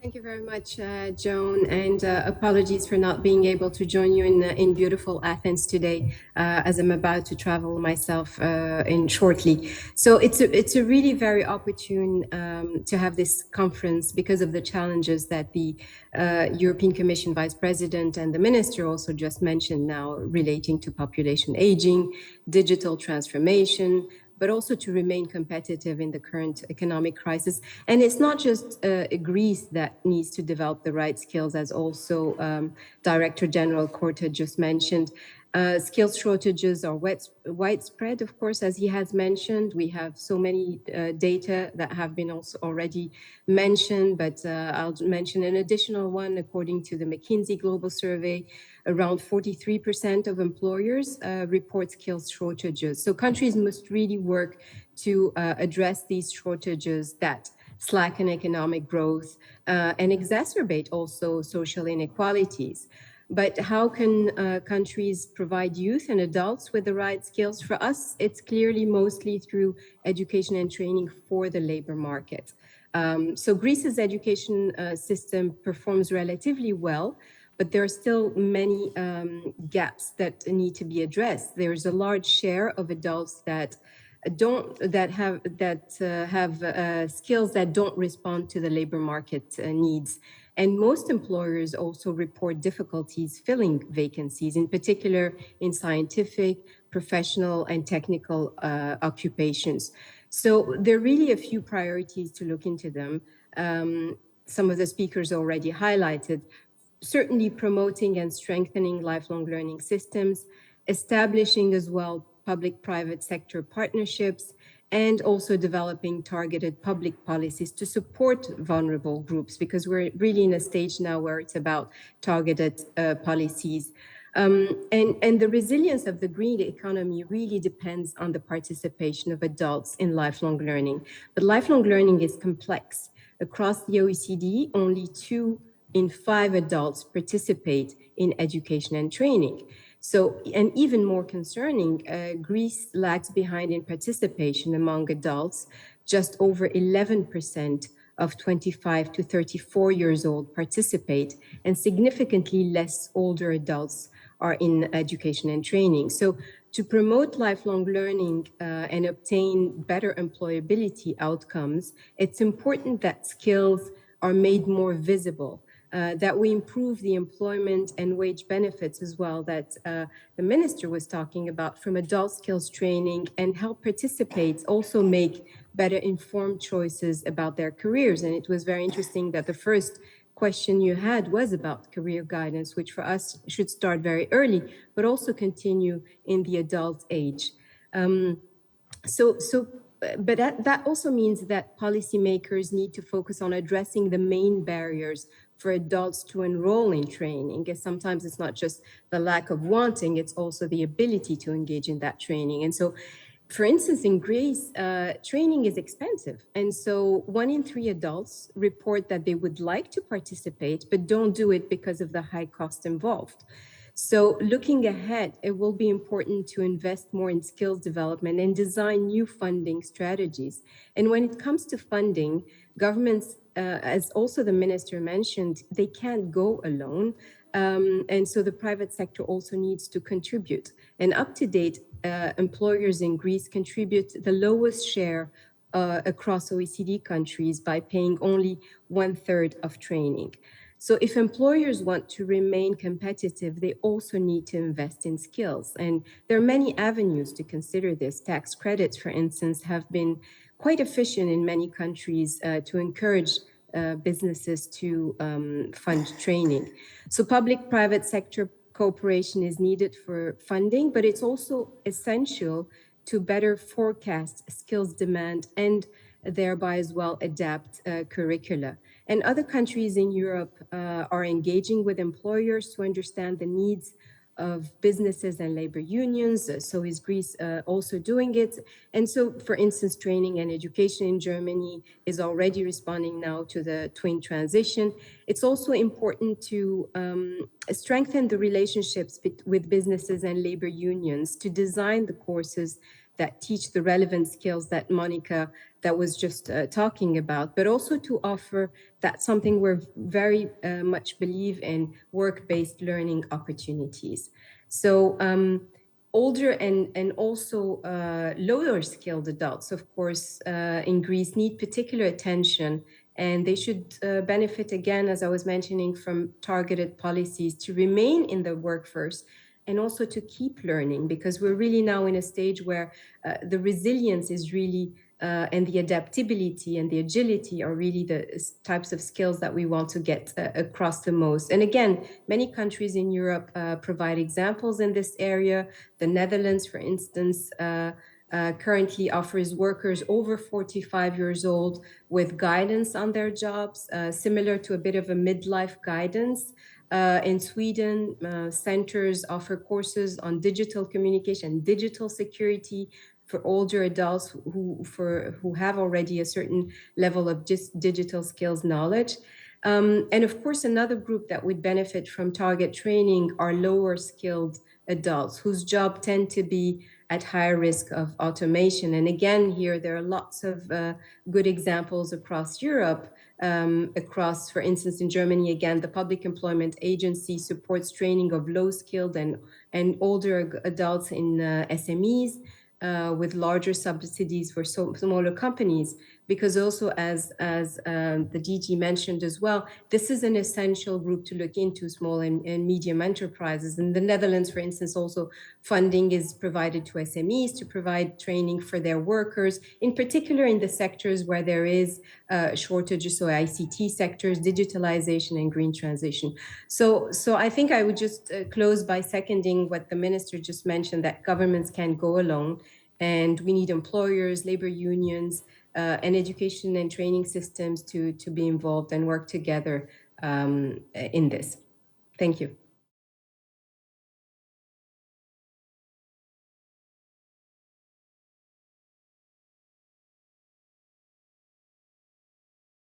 Thank you very much, Joan, and apologies for not being able to join you in beautiful Athens today, as I'm about to travel myself in shortly. So it's a really very opportune to have this conference because of the challenges that the European Commission Vice President and the Minister also just mentioned now relating to population aging, digital transformation, but also to remain competitive in the current economic crisis. And it's not just Greece that needs to develop the right skills, as also Director General Korte just mentioned. Skills shortages are widespread, of course, as he has mentioned. We have so many data that have been also already mentioned, but I'll mention an additional one. According to the McKinsey Global Survey, around 43% of employers report skills shortages. So countries must really work to address these shortages that slacken economic growth and exacerbate also social inequalities. But how can countries provide youth and adults with the right skills? For us, it's clearly mostly through education and training for the labor market. So Greece's education system performs relatively well, but there are still many gaps that need to be addressed. There's a large share of adults that have skills that don't respond to the labor market needs. And most employers also report difficulties filling vacancies, in particular in scientific, professional, and technical occupations. So there are really a few priorities to look into them. Some of the speakers already highlighted, certainly promoting and strengthening lifelong learning systems, establishing as well public-private sector partnerships, and also developing targeted public policies to support vulnerable groups, because we're really in a stage now where it's about targeted policies. And the resilience of the green economy really depends on the participation of adults in lifelong learning. But lifelong learning is complex. Across the OECD, only 2 in 5 adults participate in education and training. So, and even more concerning, Greece lags behind in participation among adults. Just over 11% of 25 to 34 years old participate, and significantly less older adults are in education and training. So to promote lifelong learning and obtain better employability outcomes, it's important that skills are made more visible. That we improve the employment and wage benefits as well that the minister was talking about from adult skills training, and help participants also make better informed choices about their careers. And it was very interesting that the first question you had was about career guidance, which for us should start very early, but also continue in the adult age. But that also means that policymakers need to focus on addressing the main barriers for adults to enroll in training. Because sometimes it's not just the lack of wanting, it's also the ability to engage in that training. And so, for instance, in Greece, training is expensive. And so 1 in 3 adults report that they would like to participate, but don't do it because of the high cost involved. So looking ahead, it will be important to invest more in skills development and design new funding strategies. And when it comes to funding, governments, as also the minister mentioned, they can't go alone. And so the private sector also needs to contribute. And up to date, employers in Greece contribute the lowest share across OECD countries by paying only 1/3 of training. So if employers want to remain competitive, they also need to invest in skills. And there are many avenues to consider this. Tax credits, for instance, have been quite efficient in many countries to encourage businesses to fund training. So public-private sector cooperation is needed for funding, but it's also essential to better forecast skills demand and thereby as well adapt curricula. And other countries in Europe are engaging with employers to understand the needs of businesses and labor unions. So is Greece also doing it? And so, for instance, training and education in Germany is already responding now to the twin transition. It's also important to strengthen the relationships with businesses and labor unions to design the courses that teach the relevant skills that Monica that was just talking about, but also to offer that something we're very much believe in, work-based learning opportunities. So older and also lower skilled adults, of course, in Greece need particular attention, and they should benefit, again, as I was mentioning, from targeted policies to remain in the workforce and also to keep learning, because we're really now in a stage where the resilience is really and the adaptability and the agility are really the types of skills that we want to get across the most. And again, many countries in Europe provide examples in this area. The Netherlands, for instance, currently offers workers over 45 years old with guidance on their jobs, similar to a bit of a midlife guidance. In Sweden, centers offer courses on digital communication, digital security for older adults who have already a certain level of just digital skills knowledge. And of course, another group that would benefit from target training are lower skilled adults whose jobs tend to be at higher risk of automation. And again, here there are lots of good examples across Europe. Across, for instance, in Germany, again, the Public Employment Agency supports training of low-skilled and older adults in SMEs. With larger subsidies for smaller companies, because also as the DG mentioned as well, this is an essential group to look into, small and medium enterprises. In the Netherlands, for instance, also funding is provided to SMEs to provide training for their workers, in particular in the sectors where there is shortages, so ICT sectors, digitalization and green transition. So I think I would just close by seconding what the minister just mentioned, that governments can't go alone. And we need employers, labor unions, and education and training systems to be involved and work together in this. Thank you.